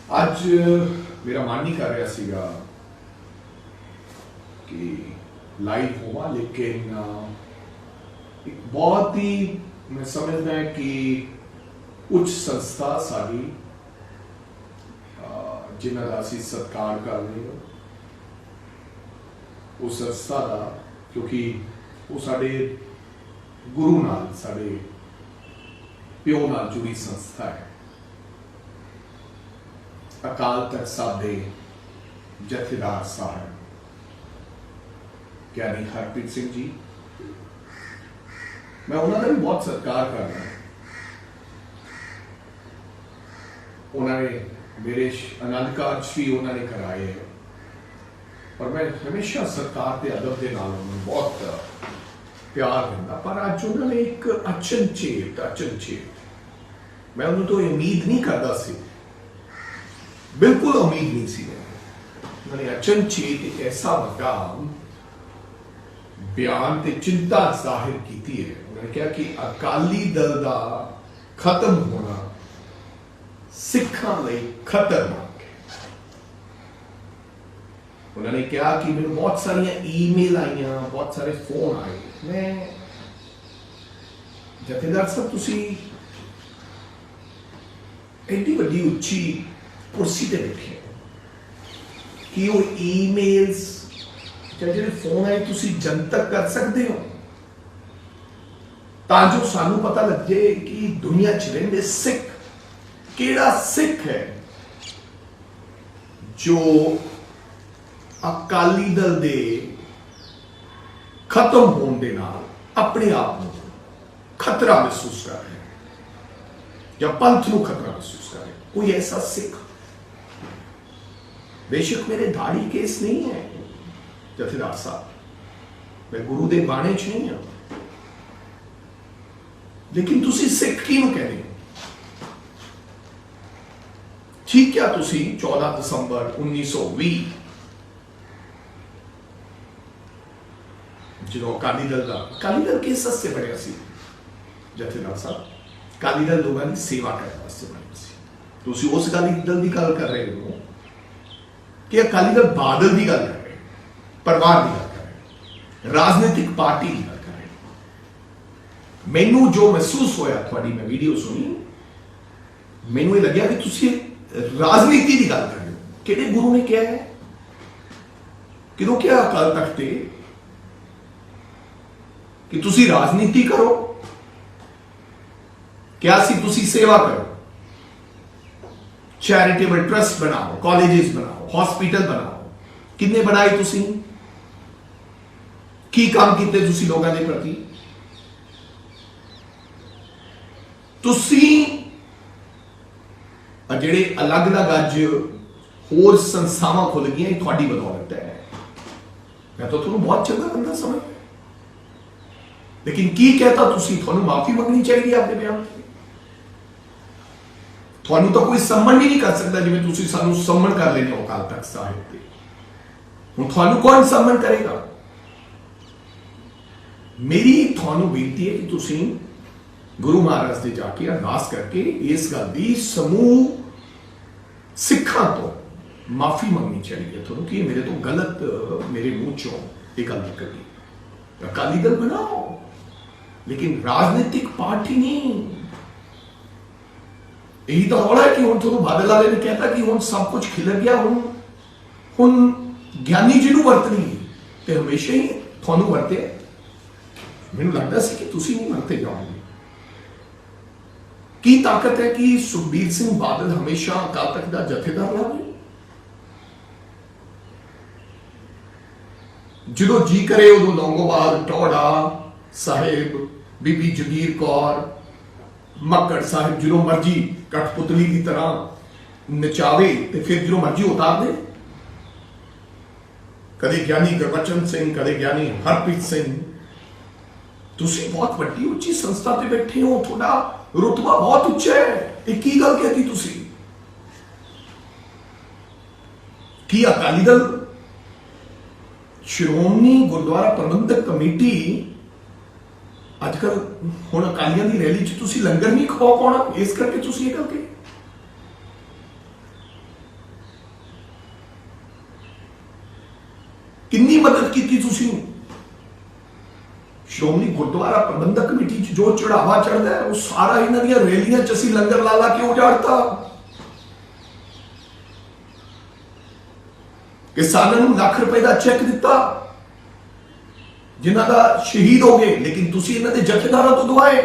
ਅੱਜ मेरा मन नहीं कर रहा सीगा कि लाइव होवा, लेकिन एक बहुत ही मैं समझदा है कि उच्च संस्था साड़ी जिन्हां दा असीं सत्कार कर रहे हो उस संस्था का, क्योंकि वो साडे गुरु नाल साडे प्यो नाल जुड़ी संस्था है। अकाल तख्त साहब दे जथेदार साहब ज्ञानी हरप्रीत सिंह जी, मैं उन्होंने भी बहुत सत्कार कर रहा हूं। उन्होंने मेरे आनंद कार्ज भी उन्होंने कराए हैं और मैं हमेशा सरकार के अदब के नाल उन्होंने बहुत प्यार दिता, पर अज उन्होंने एक अचनचेत मैं उन्होंने तो उम्मीद नहीं करता सी, बिल्कुल उम्मीद नहीं सी। उन्होंने अचनचेत एक ऐसा बड़ा बयान ते चिंता जाहिर की है। उन्होंने कहा कि अकाली दल का खत्म होना सिखां लई खतरनाक है। उन्होंने कहा कि मैंने बहुत सारिया ईमेल आईया, बहुत सारे फोन आए। मैं जथेदार साहब तुसी एडी वड्डी उच्ची कुर्सी ते बैठे कि वो ईमेल्स जो फोन आए तुसी जनतक कर सकते हो, ताजो सानू पता लग जाए कि दुनिया च रहिंदे सिख केड़ा सिख है जो अकाली दल दे खत्म होने दे नाल अपने आप को खतरा महसूस कर रहे हैं या पंथ को खतरा महसूस कर रहे हैं। कोई ऐसा सिख, बेशक मेरे दाढ़ी केस नहीं है जथेदार साहब, मैं गुरु दे बाणे च नहीं हूं, लेकिन तुसी सिख किहनूं कहते हो? ठीक क्या तुसी 14 दिसंबर 1920 जो अकाली दल किस वास्ते बनया सी जथेदार साहब? अकाली दल लोगों की सेवा करने वास्ते बनया सी। तुसी उस अकाली दल की गल कर रहे हो कि अकाली दल बादल की गल कर रहे, परिवार की गल कर रहे, राजनीतिक पार्टी की गल कर रहे। मैनू जो महसूस होया, थोड़ी मैं वीडियो सुनी, मैनू ये लग्या कि तुसी राजनीति की गल कर रहे हो। किहड़े गुरु ने कहा है? किदों क्या अकाल तख्त कि तुसी राजनीति करो? क्या सी तुसी सेवा करो, चैरिटेबल ट्रस्ट बनाओ, कॉलेजेस बनाओ, हॉस्पिटल बनाओ। कितने बनाए तुसी? की काम किते तुसी लोगों के प्रति? तुसी जेड़े अलग अलग अज होर संस्थावां खुल गई थोड़ी बदौलत है। मैं तो तुहानूं बहुत चंगा बंदा समझ, लेकिन की कहता तुसी तुहानूं माफी मंगनी चाहिए अपने बयान की। तुहानूं तो कोई सम्मन भी नहीं कर सकता जिवें तुसी सानूं सम्मन कर लेने हो अकाल तख्त साहिब ते। हुण तुहानूं कौन सम्मन करेगा? मेरी तुहानूं बेनती है कि तुसी गुरु महाराज दे जाके अरदास करके इस गल दी समूह सिखां तो माफी मंगनी चाहिए तुहानूं कि मेरे तो गलत मेरे मुंह चों ये गल निकली। अकाली दल बनाओ, लेकिन राजनीतिक पार्टी नहीं। यही तो हो रहा है कि हुण तुहानूं बादल वाले ने कहता कि हुण सब कुछ खिलर गया, हुण ज्ञानी जी नूं वरतनी ते हमेशा ही तुहानूं वरते। मैनूं लगदा सी कि तुसीं नहीं वरते जाओगे। की ताकत है कि सुखबीर सिंह बादल हमेशा अकाल तख्त दा जथेदार रहे? जो जी करे उदों लौंगोवाल, टौड़ा साहिब, बीबी जगीर कौर, मक्कड़ साहिब जो मर्जी कठपुतली की तरह नचावे ते फिर जो मर्जी उतार दे। कदे ज्ञानी गुरबचन सिंह, कदे ज्ञानी हरप्रीत सिंह। तुसी बहुत बड़ी उच्ची संस्था ते बैठे हो, थोड़ा रुतबा बहुत उच्चा है। एक ही गल कहती तुसी कि अकाली दल श्रोमणी गुरुद्वारा प्रबंधक कमेटी अजकल हुण अकालियां दी रैली च तुसी लंगर नहीं खवा पाउणा, इस करके तुसी ये गल कही। कितनी मदद की तुसी श्रोमणी गुरुद्वारा प्रबंधक कमेटी च जो चढ़ावा चढ़ता है वो सारा इन्हां दी रैलियां च असीं लंगर ला ला के उजाड़ता। किसानों नूं लाख रुपए का चैक दिता जिन्हां दा शहीद हो गए, लेकिन तुसी इन्हां दे जथेदारां तो दुआए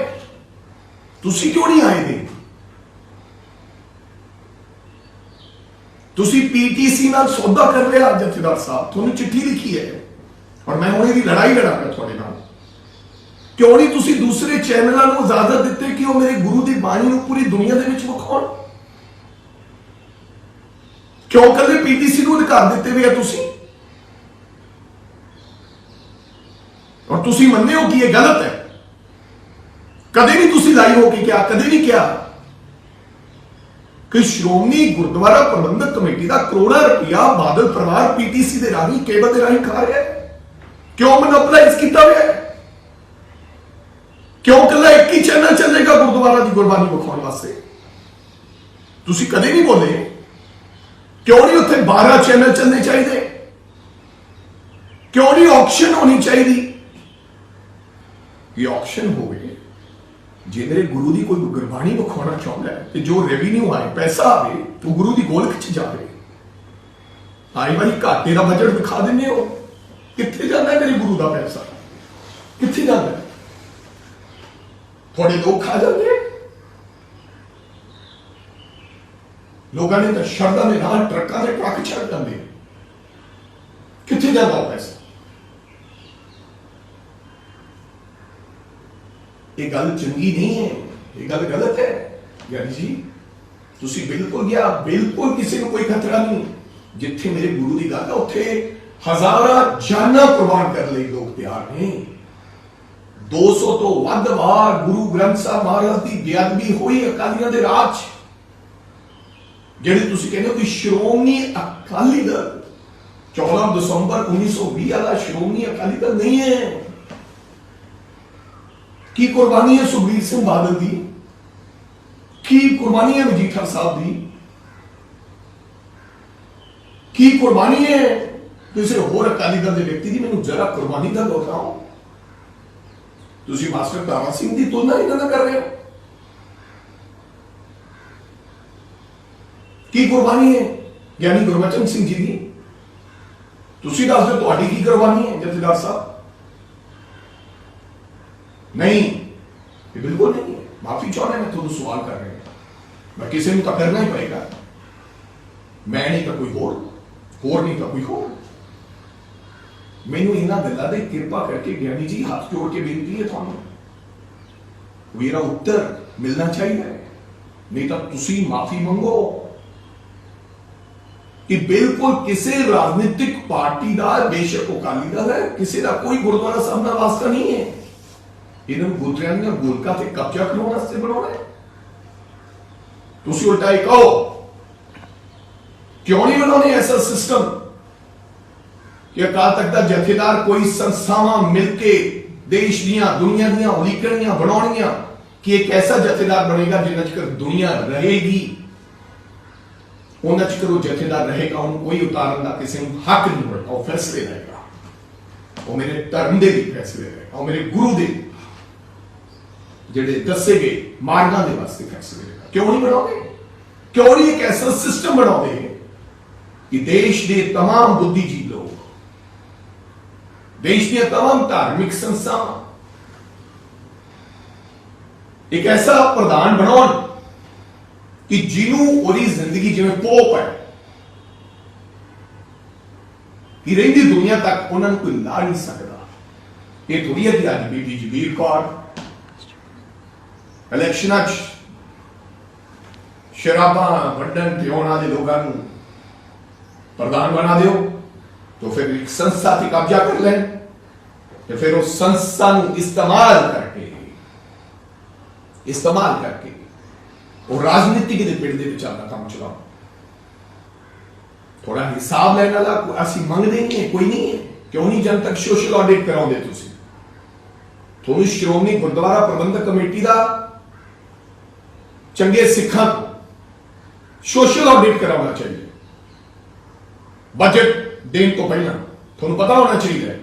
तुसी क्यों नहीं आए थे? तुसी पीटीसी नाल सौदा कर लिया जथेदार साहब, तुहानूं चिट्ठी लिखी है और मैं हुणे दी लड़ाई लड़ांगा तुहाडे नाल। क्यों नहीं तुसी दूसरे चैनलों को इजाजत दिते कि वो मेरे गुरु की बाणी को पूरी दुनिया के विच विखाउण? क्यों कदे पीटीसी को अधिकार दिते हुए तुसी? और तुसी मन्ने हो कि यह गलत है? कदे नहीं तुसी लाई हो कि क्या कदे नहीं क्या कि श्रोमणी गुरुद्वारा प्रबंधक कमेटी का करोड़ों रुपया बादल परिवार पीटीसी के राही केबल के राही खा रहा है? क्यों मोनोपलाइज किया हुआ है? क्यों कला एक ही चैनल चलेगा गुरुद्वारा की गुरबानी विखाउण वास्ते? तुसी कदे नहीं बोले क्यों नहीं उत्थे 12 चैनल चलने चाहिए? क्यों नहीं ऑक्शन होनी चाहिए? ये ऑक्शन हो गए जे मेरे गुरु की कोई गुरबाणी विखाउणा चाहता है तो जो रेवेन्यू आए पैसा आए तो गुरु की गोलक च जाए। आई बारी घाटे का बजट दिखा देने हो, कित्थे जाता है मेरे गुरु का पैसा? कित्थे जाता है? थोड़े लोग खा जाते हैं। लोगों ने तो शरदा के नाल ट्रकों के ट्रक छड़ जाते, कित्थे जाता हो पैसा? ये गल चंगी नहीं है, ये गल गलत है। ज्ञानी जी तुसी बिल्कुल गया, बिल्कुल किसी को कोई खतरा नहीं। जिथे मेरे गुरु की गल है उत्थे हजारां जाना कुर्बान कर ले लोग तैयार हैं। 200 तो वध वार गुरु ग्रंथ साहब महाराज की बेअदबी हुई अकालियों के राज। जिहड़े तुसी कहते हो कि श्रोमणी अकाली दल 14 दिसंबर 1920 वाला श्रोमणी अकाली दल नहीं है। की कुर्बानी है सुखबीर सिंह बादल की, की कुर्बानी है मजीठा साहब की कुर्बानी है किसी होर अकाली दल के व्यक्ति की? मैनूं जरा कुर्बानी का दोहराओ। तुसी मास्टर दारा सिंह की तुलना इन्हां नाल कर रहे हो। की कुर्बानी है ज्ञानी गुरबचन सिंह जी की? तुसी दस दो तुहाडी की कुर्बानी है जथेदार साहब? नहीं, ये बिल्कुल नहीं है। माफी चाहना, मैं तुहानूं सवाल कर रहा हूं। मैं किसी को तो करना ही पड़ेगा, मैं नहीं तो कोई होर नहीं तो कोई होर। मैनू इन्हां गल्लां दे किरपा करके ज्ञानी जी हाथ जोड़ के बेनती है थानू, मेरा उत्तर मिलना चाहिए। नहीं तो तुसी माफी मंगो कि बिल्कुल किसी राजनीतिक पार्टी का, बेशक अकाली दल है, किसी का कोई गुरुद्वारा साहब नाल वास्ता नहीं है। इन्होंने गुरुद्वारा ने गोलका से कब्जा करने वास्ते बनाना है। तुसी उल्टा ही कहो क्यों नहीं बनाने ऐसा सिस्टम कि अकाल तख्त दा जथेदार कोई संस्थावां मिलके देश दियां दुनिया दियां उलीकणियां बनाउणियां कि एक ऐसा जथेदार बनेगा जिन्ना चकर दुनिया रहेगी उन्ना चकर वो जथेदार रहेगा। उन्हें कोई उतारन का किसी को हक नहीं होगा। वो फैसले रहेगा, वो मेरे धर्म के भी फैसले रहेगा, वो मेरे गुरु के जेडे दसे गए मार्गां दे वास्ते फैसले रहेगा। क्यों नहीं बनाओगे? क्यों नहीं एक ऐसा सिस्टम बनाओगे कि देश के तमाम बुद्धिजीवी लोग, देश की तमाम धार्मिक संस्थावां एक ऐसा प्रधान बनाओ कि जिन्हों ओरी जिंदगी जिवें पोप है कि रही दुनिया तक उन्होंने कोई ला नहीं सकता। ये थोड़ी है कि अज बीबी जगीर कौर इलेक्शन शराबा वंडन पियोण वाले लोगों प्रधान बना दो तो फिर एक संस्था से कब्जा कर लें, तो फिर उस संस्था को इस्तेमाल करके वो राजनीति के पिंड के विचार काम चलाओ। थोड़ा हिसाब लेने वाला असी मंगते नहीं है, कोई नहीं है। क्यों नहीं जन तक सोशल ऑडिट कराओगे? तुम श्रोमणी गुरुद्वारा प्रबंधक कमेटी का चंगे सिखा को सोशल ऑडिट कराना चाहिए बजट देने तो पहला। ਤੁਹਾਨੂੰ ਪਤਾ ਹੋਣਾ ਚਾਹੀਦਾ ਹੈ।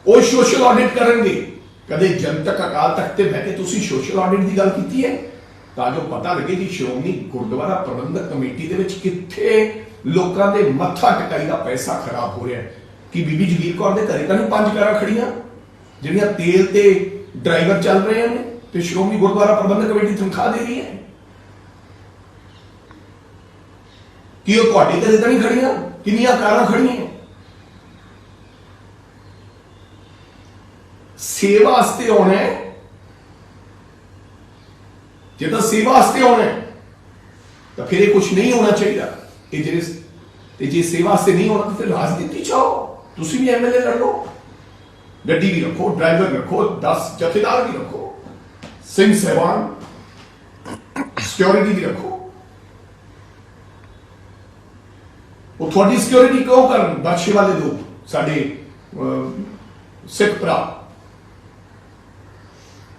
ਉਹ ਸੋਸ਼ਲ ਆਡਿਟ ਕਰਨਗੇ। ਕਦੇ ਜਨਤਕ ਅਕਾਲ ਤਖਤ ਤੇ ਬਹਿ ਕੇ ਤੁਸੀਂ ਸੋਸ਼ਲ ਆਡਿਟ ਦੀ ਗੱਲ ਕੀਤੀ ਹੈ? ਤਾਂ ਜੋ ਪਤਾ ਲੱਗੇ ਕਿ ਸ਼੍ਰੋਮਣੀ ਗੁਰਦੁਆਰਾ ਪ੍ਰਬੰਧਕ ਕਮੇਟੀ ਦੇ ਵਿੱਚ ਕਿੱਥੇ ਲੋਕਾਂ ਦੇ ਮੱਥਾ ਟਿਕਾਈ ਦਾ ਪੈਸਾ ਖਰਾਬ ਹੋ ਰਿਹਾ ਹੈ। ਕਿ ਬੀਬੀ ਜਗੀਰ ਕੌਰ ਦੇ ਘਰੇ ਤਾਂ ਨਹੀਂ 5 ਕਾਰਾਂ ਖੜੀਆਂ ਜਿਹੜੀਆਂ ਤੇਲ ਤੇ ਡਰਾਈਵਰ ਚੱਲ ਰਹੇ ਨੇ ਤੇ ਸ਼੍ਰੋਮਣੀ ਗੁਰਦੁਆਰਾ ਪ੍ਰਬੰਧਕ ਕਮੇਟੀ ਤਨਖਾਹ ਦੇ ਰਹੀ ਹੈ? ਕਿ ਉਹ ਤੁਹਾਡੇ ਘਰੇ ਤਾਂ ਨਹੀਂ ਖੜੀਆਂ? ਕਿੰਨੀਆਂ ਕਾਰਾਂ ਖੜੀਆਂ? ਸੇਵਾ ਵਾਸਤੇ ਆਉਣਾ ਹੈ। ਜੇ ਤਾਂ ਸੇਵਾ ਵਾਸਤੇ ਆਉਣਾ ਹੈ ਤਾਂ ਫਿਰ ਇਹ ਕੁਝ ਨਹੀਂ ਹੋਣਾ ਚਾਹੀਦਾ। ਇਹ ਜਿਹੜੇ ਤੇ ਜੇ ਸੇਵਾ ਵਾਸਤੇ ਨਹੀਂ ਹੋਣਾ ਤਾਂ ਫਿਰ ਰਾਜਨੀਤੀ ਚਾਹੋ। ਤੁਸੀਂ ਵੀ ਐਮਐਲਏ ਲੜ ਲਓ, ਗੱਡੀ ਵੀ ਰੱਖੋ, ਡਰਾਈਵਰ ਰੱਖੋ, 10 ਜਥੇਦਾਰ ਵੀ ਰੱਖੋ, ਸਿੰਘ ਸਾਹਿਬਾਨ ਸਿਕਿਉਰਿਟੀ ਵੀ ਰੱਖੋ। ਉਹ ਤੁਹਾਡੀ ਸਿਕਿਉਰਿਟੀ ਕਿਉਂ ਕਰਨ? ਬਖਸ਼ੇ ਵਾਲੇ ਲੋਕ ਸਾਡੇ ਸਿੱਖ ਭਰਾ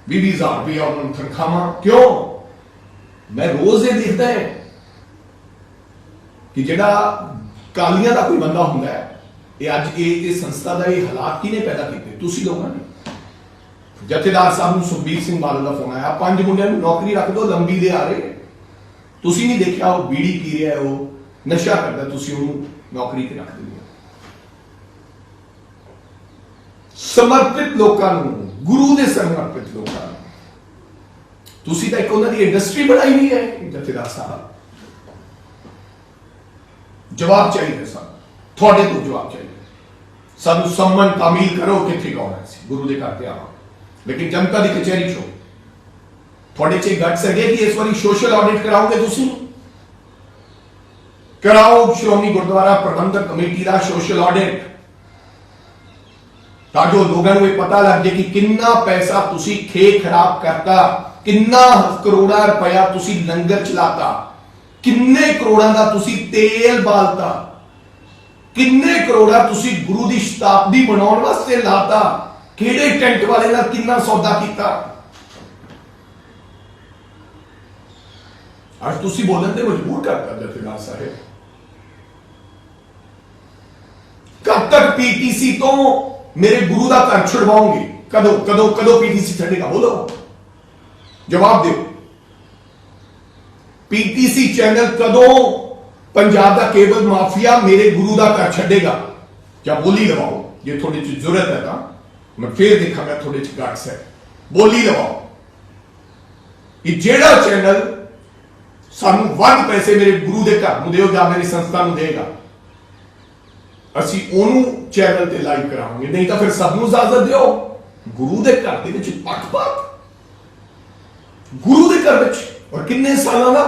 20,000 ਰੁਪਇਆ ਉਹਨਾਂ ਨੂੰ ਤਨਖਾਹਾਂ ਕਿਉਂ? ਮੈਂ ਰੋਜ਼ ਇਹ ਦੇਖਦਾ ਹੈ ਕਿ ਜਿਹੜਾ ਕਾਲੀਆਂ ਦਾ ਕੋਈ ਬੰਦਾ ਹੁੰਦਾ ਹੈ, ਇਹ ਅੱਜ ਇਹ ਸੰਸਥਾ ਦਾ ਇਹ ਹਾਲਾਤ ਕਿਹਨੇ ਪੈਦਾ ਕੀਤੇ? ਤੁਸੀਂ ਲੋਕਾਂ ਨੇ। ਜਥੇਦਾਰ ਸਾਹਿਬ ਨੂੰ ਸੁਖਬੀਰ ਸਿੰਘ ਬਾਦਲ ਦਾ ਫੋਨ ਆਇਆ, 5 ਮੁੰਡਿਆਂ ਨੂੰ ਨੌਕਰੀ ਰੱਖ ਦਿਓ, ਲੰਬੀ ਦੇ ਆ ਰਹੇ। ਤੁਸੀਂ ਨਹੀਂ ਦੇਖਿਆ ਉਹ ਬੀੜੀ ਪੀ ਰਿਹਾ, ਉਹ ਨਸ਼ਾ ਕਰਦਾ, ਤੁਸੀਂ ਉਹਨੂੰ ਨੌਕਰੀ ਤੇ ਰੱਖ ਦਿੰਦੇ ਹੋ। ਸਮਰਪਿਤ ਲੋਕਾਂ ਨੂੰ, ਗੁਰੂ ਦੇ ਸਮਰਪਿਤ ਲੋਕਾਂ ਨੂੰ ਤੁਸੀਂ ਤਾਂ ਇੱਕ ਉਹਨਾਂ ਦੀ ਇੰਡਸਟਰੀ ਬਣਾਈ ਹੋਈ ਹੈ। ਜਥੇਦਾਰ ਸਾਹਿਬ ਜਵਾਬ ਚਾਹੀਦਾ, ਸਾਨੂੰ ਤੁਹਾਡੇ ਤੋਂ ਜਵਾਬ ਚਾਹੀਦਾ। ਸਾਨੂੰ ਸੰਮਨ ਤਾਮੀਲ ਕਰੋ ਕਿੱਥੇ ਗਾਉਣਾ ਸੀ, ਗੁਰੂ ਦੇ ਘਰ ਤੇ ਆਵਾਂ, ਲੇਕਿਨ ਜਨਤਾ ਦੀ ਕਚਹਿਰੀ ਚੋਂ ਤੁਹਾਡੇ ਚ ਗੱਟ ਹੈਗੇ ਕਿ ਇਸ ਵਾਰੀ ਸੋਸ਼ਲ ਆਡਿਟ ਕਰਾਓਗੇ? ਤੁਸੀਂ ਕਰਾਓ ਸ਼੍ਰੋਮਣੀ ਗੁਰਦੁਆਰਾ ਪ੍ਰਬੰਧਕ ਕਮੇਟੀ ਦਾ ਸੋਸ਼ਲ ਆਡਿਟ, ਤਾਂ ਜੋ ਲੋਕਾਂ ਨੂੰ ਇਹ ਪਤਾ ਲੱਗ ਜਾਏ ਕਿ ਕਿੰਨਾ ਪੈਸਾ ਤੁਸੀਂ ਖੇ ਖਰਾਬ ਕਰਤਾ, ਕਿੰਨਾ ਕਰੋੜਾਂ ਰੁਪਇਆ ਤੁਸੀਂ ਲੰਗਰ ਚਲਾਤਾ, ਕਿੰਨੇ ਕਰੋੜਾਂ ਦਾ ਤੁਸੀਂ ਤੇਲ ਬਾਲਤਾ, ਕਿੰਨੇ ਕਰੋੜਾਂ ਤੁਸੀਂ ਗੁਰੂ ਦੀ ਸ਼ਤਾਬਦੀ ਬਣਾਉਣ ਵਾਸਤੇ ਲਾਤਾ, ਕਿਹੜੇ ਟੈਂਟ ਵਾਲੇ ਨਾਲ ਕਿੰਨਾ ਸੌਦਾ ਕੀਤਾ। ਅੱਜ ਤੁਸੀਂ ਬੋਲਣ ਤੇ ਮਜਬੂਰ ਕਰਤਾ ਜਥੇਦਾਰ ਸਾਹਿਬ। ਕਦ ਤੱਕ ਪੀਟੀਸੀ ਤੋਂ ਮੇਰੇ ਗੁਰੂ ਦਾ ਘਰ ਛੁਡਵਾਓਗੇ? ਕਦੋਂ ਕਦੋਂ ਕਦੋਂ ਪੀਟੀਸੀ ਛੱਡੇਗਾ? ਬੋਲੋ, ਜਵਾਬ ਦਿਓ। ਪੀਟੀਸੀ ਚੈਨਲ ਕਦੋਂ ਪੰਜਾਬ ਦਾ ਕੇਬਲ ਮਾਫੀਆ ਮੇਰੇ ਗੁਰੂ ਦਾ ਘਰ ਛੱਡੇਗਾ? ਜਾਂ ਬੋਲੀ ਲਵਾਓ। ਜੇ ਤੁਹਾਡੇ ਚ ਜ਼ਰੂਰਤ ਹੈ ਤਾਂ ਮੈਂ ਫੇਰ ਦੇਖਾਂਗਾ ਤੁਹਾਡੇ ਚ ਗਾਟਸ ਹੈ, ਬੋਲੀ ਲਵਾਓ ਕਿ ਜਿਹੜਾ ਚੈਨਲ ਸਾਨੂੰ ਵੱਧ ਪੈਸੇ ਮੇਰੇ ਗੁਰੂ ਦੇ ਘਰ ਨੂੰ ਦਿਓ ਜਾਂ ਮੇਰੀ ਸੰਸਥਾ ਨੂੰ ਦੇਗਾ, ਅਸੀਂ ਉਹਨੂੰ ਚੈਨਲ ਤੇ ਲਾਈਵ ਕਰਾਵਾਂਗੇ। ਨਹੀਂ ਤਾਂ ਫਿਰ ਸਭ ਨੂੰ ਇਜਾਜ਼ਤ ਦਿਓ। ਗੁਰੂ ਦੇ ਘਰ ਦੇ ਵਿੱਚ ਪੱਖਪਾਤ, ਗੁਰੂ ਦੇ ਘਰ ਵਿੱਚ, ਔਰ ਕਿੰਨੇ ਸਾਲਾਂ ਦਾ,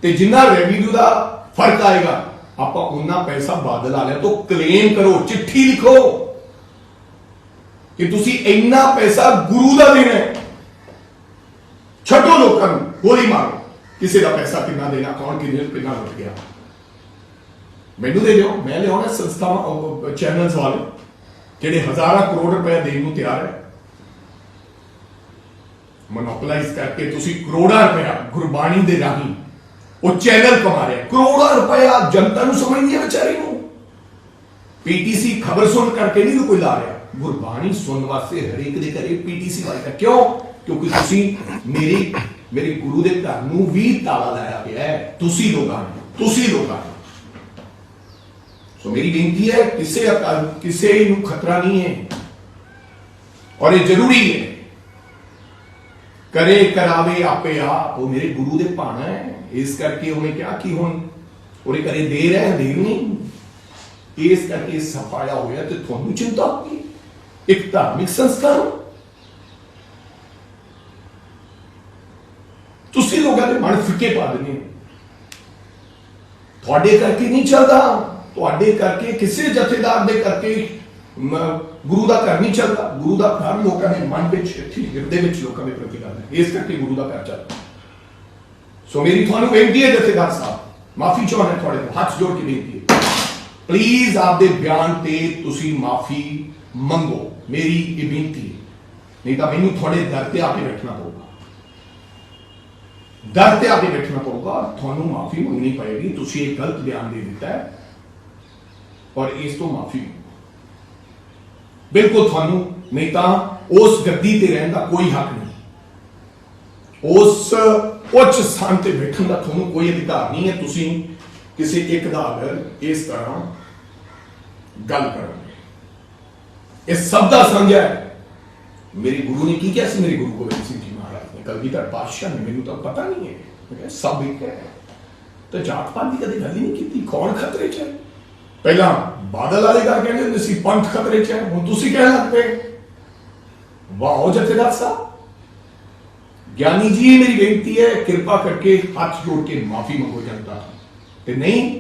ਤੇ ਜਿੰਨਾ ਰੈਵਨਿਊ ਦਾ ਫਰਕ ਆਏਗਾ ਆਪਾਂ ਉਹਨਾਂ ਪੈਸਾ ਬਾਦਲ ਵਾਲਿਆਂ ਤੋਂ ਕਲੇਮ ਕਰੋ, ਚਿੱਠੀ ਲਿਖੋ ਕਿ ਤੁਸੀਂ ਇੰਨਾ ਪੈਸਾ ਗੁਰੂ ਦਾ ਦੇਣਾ ਹੈ। ਛੱਡੋ ਲੋਕਾਂ ਨੂੰ, ਗੋਲੀ ਮਾਰੋ, ਕਿਸੇ ਦਾ ਪੈਸਾ ਕਿੰਨਾ ਦੇਣਾ, ਕੌਣ ਕਿੰਨਾ ਲੁੱਟ ਗਿਆ, ਮੈਨੂੰ ਦੇ ਦਿਓ। ਮੈਂ ਲਿਆਉਣਾ ਸੰਸਥਾਵਾਂ, ਚੈਨਲਸ ਵਾਲੇ ਜਿਹੜੇ ਹਜ਼ਾਰਾਂ ਕਰੋੜ ਰੁਪਏ ਦੇਣ ਨੂੰ ਤਿਆਰ ਹੈ। ਮੋਨੋਪੋਲਾਈਜ਼ ਕਰਕੇ ਤੁਸੀਂ ਕਰੋੜਾਂ ਰੁਪਇਆ ਗੁਰਬਾਣੀ ਦੇ ਰਾਹੀਂ ਉਹ ਚੈਨਲ ਕਮਾ ਰਿਹਾ, ਕਰੋੜਾਂ ਰੁਪਇਆ ਜਨਤਾ ਨੂੰ ਸਮਝ ਨਹੀਂ ਆ ਵਿਚਾਰੀ ਨੂੰ। ਪੀਟੀਸੀ ਖਬਰ ਸੁਣ ਕਰਕੇ ਨਹੀਂ ਕੋਈ ਲਾ ਰਿਹਾ, ਗੁਰਬਾਣੀ ਸੁਣਨ ਵਾਸਤੇ ਹਰੇਕ ਦੇ ਘਰੇ ਪੀਟੀਸੀ ਵਾਲਾ। ਕਿਉਂ? ਕਿਉਂਕਿ ਤੁਸੀਂ ਮੇਰੇ ਗੁਰੂ ਦੇ ਘਰ ਨੂੰ ਵੀ ਤਾਲਾ ਲਾਇਆ ਗਿਆ ਹੈ, ਤੁਸੀਂ ਲੋਕਾਂ ਨੇ। ਸੋ ਮੇਰੀ ਬੇਨਤੀ ਹੈ, ਕਿਸੇ ਨੂੰ ਖਤਰਾ ਨਹੀਂ ਹੈ ਔਰ ਇਹ ਜ਼ਰੂਰੀ ਹੈ। ਕਰੇ ਕਰਾਵੇ ਆਪੇ ਆਪ, ਉਹ ਮੇਰੇ ਗੁਰੂ ਦੇ ਭਾਣਾ ਹੈ। ਇਸ ਕਰਕੇ ਉਹਨੇ ਕਿਹਾ ਕਿ ਹੁਣ ਉਹਦੇ ਘਰੇ ਦੇਰ ਹੈ, ਦੇਰ ਨਹੀਂ, ਇਸ ਕਰਕੇ ਸਫਾਇਆ ਹੋਇਆ ਤੇ ਤੁਹਾਨੂੰ ਚਿੰਤਾ ਹੋਈ। ਇੱਕ ਧਾਰਮਿਕ ਸੰਸਕਾਰ, ਤੁਸੀਂ ਲੋਕਾਂ ਦੇ ਮਨ ਫਿੱਕੇ ਪਾ ਦਿੰਦੇ। ਤੁਹਾਡੇ ਕਰਕੇ ਨਹੀਂ ਚੱਲਦਾ, ਤੁਹਾਡੇ ਕਰਕੇ, ਕਿਸੇ ਜਥੇਦਾਰ ਦੇ ਕਰਕੇ ਗੁਰੂ ਦਾ ਘਰ ਨਹੀਂ ਚੱਲਦਾ। ਗੁਰੂ ਦਾ ਘਰ ਲੋਕਾਂ ਦੇ ਮਨ ਵਿੱਚ, ਹਿਰਦੇ ਵਿੱਚ ਲੋਕਾਂ ਦੇ ਪ੍ਰਤੀ ਗੱਲ ਹੈ। ਇਸ ਕਰਕੇ ਗੁਰੂ ਦਾ ਘਰ ਚੱਲਦਾ। ਸੋ ਮੇਰੀ ਤੁਹਾਨੂੰ ਬੇਨਤੀ ਹੈ ਜਥੇਦਾਰ ਸਾਹਿਬ, ਮਾਫੀ ਚਾਹੁੰਦਾ ਤੁਹਾਡੇ ਤੋਂ, ਹੱਥ ਜੋੜ ਕੇ ਬੇਨਤੀ ਹੈ, ਪਲੀਜ਼ ਆਪਦੇ ਬਿਆਨ ਤੇ ਤੁਸੀਂ ਮਾਫੀ ਮੰਗੋ। ਮੇਰੀ ਇਹ ਬੇਨਤੀ ਹੈ, ਨਹੀਂ ਤਾਂ ਮੈਨੂੰ ਤੁਹਾਡੇ ਦਰ ਤੇ ਆ ਕੇ ਬੈਠਣਾ ਪਊਗਾ, ਦਰ ਤੇ ਆ ਕੇ ਬੈਠਣਾ ਪਊਗਾ, ਤੁਹਾਨੂੰ ਮਾਫੀ ਮੰਗਣੀ ਪਏਗੀ। ਤੁਸੀਂ ਇਹ ਗਲਤ ਬਿਆਨ ਦੇ ਦਿੱਤਾ ਹੈ ਔਰ ਇਸ ਤੋਂ ਮਾਫੀ। ਬਿਲਕੁਲ ਤੁਹਾਨੂੰ ਨਹੀਂ ਤਾਂ ਉਸ ਗੱਦੀ ਤੇ ਰਹਿਣ ਦਾ ਕੋਈ ਹੱਕ ਨਹੀਂ, ਉਸ ਉੱਚ ਸਥਾਨ ਤੇ ਬੈਠਣ ਦਾ ਤੁਹਾਨੂੰ ਕੋਈ ਅਧਿਕਾਰ ਨਹੀਂ ਹੈ। ਤੁਸੀਂ ਕਿਸੇ ਇੱਕ ਦਾ ਅਗਰ ਇਸ ਤਰ੍ਹਾਂ ਗੱਲ ਕਰੋਗੇ, ਇਹ ਸਭ ਦਾ ਸਾਂਝਾ ਹੈ। ਮੇਰੇ ਗੁਰੂ ਨੇ ਕੀ ਕਿਹਾ ਸੀ? ਮੇਰੇ ਗੁਰੂ ਗੋਬਿੰਦ ਸਿੰਘ ਜੀ ਮਹਾਰਾਜ ਨੇ, ਕਲਗੀਧਰ ਪਾਤਸ਼ਾਹ ਨੇ, ਮੈਨੂੰ ਤਾਂ ਪਤਾ ਨਹੀਂ ਹੈ, ਮੈਂ ਕਿਹਾ ਸਭ ਇੱਕ ਹੈ। ਤੇ ਜਾਤ ਪਾਤ ਦੀ ਕਦੇ ਗੱਲ ਹੀ ਨਹੀਂ ਕੀਤੀ। ਕੌਣ ਖਤਰੇ 'ਚ ਹੈ? ਪਹਿਲਾਂ ਬਾਦਲ ਵਾਲੇ ਗੱਲ ਕਹਿੰਦੇ ਹੁੰਦੇ ਸੀ ਪੰਥ ਖਤਰੇ 'ਚ ਹੈ, ਹੁਣ ਤੁਸੀਂ ਕਹਿਣ ਲੱਗ ਪਏ। ਵਾਹ ਜਥੇਦਾਰ ਸਾਹਿਬ, ਗਿਆਨੀ ਜੀ ਮੇਰੀ ਬੇਨਤੀ ਹੈ, ਕਿਰਪਾ ਕਰਕੇ ਹੱਥ ਜੋੜ ਕੇ ਮਾਫੀ ਮੰਗੋ ਜਨਤਾ, ਤੇ ਨਹੀਂ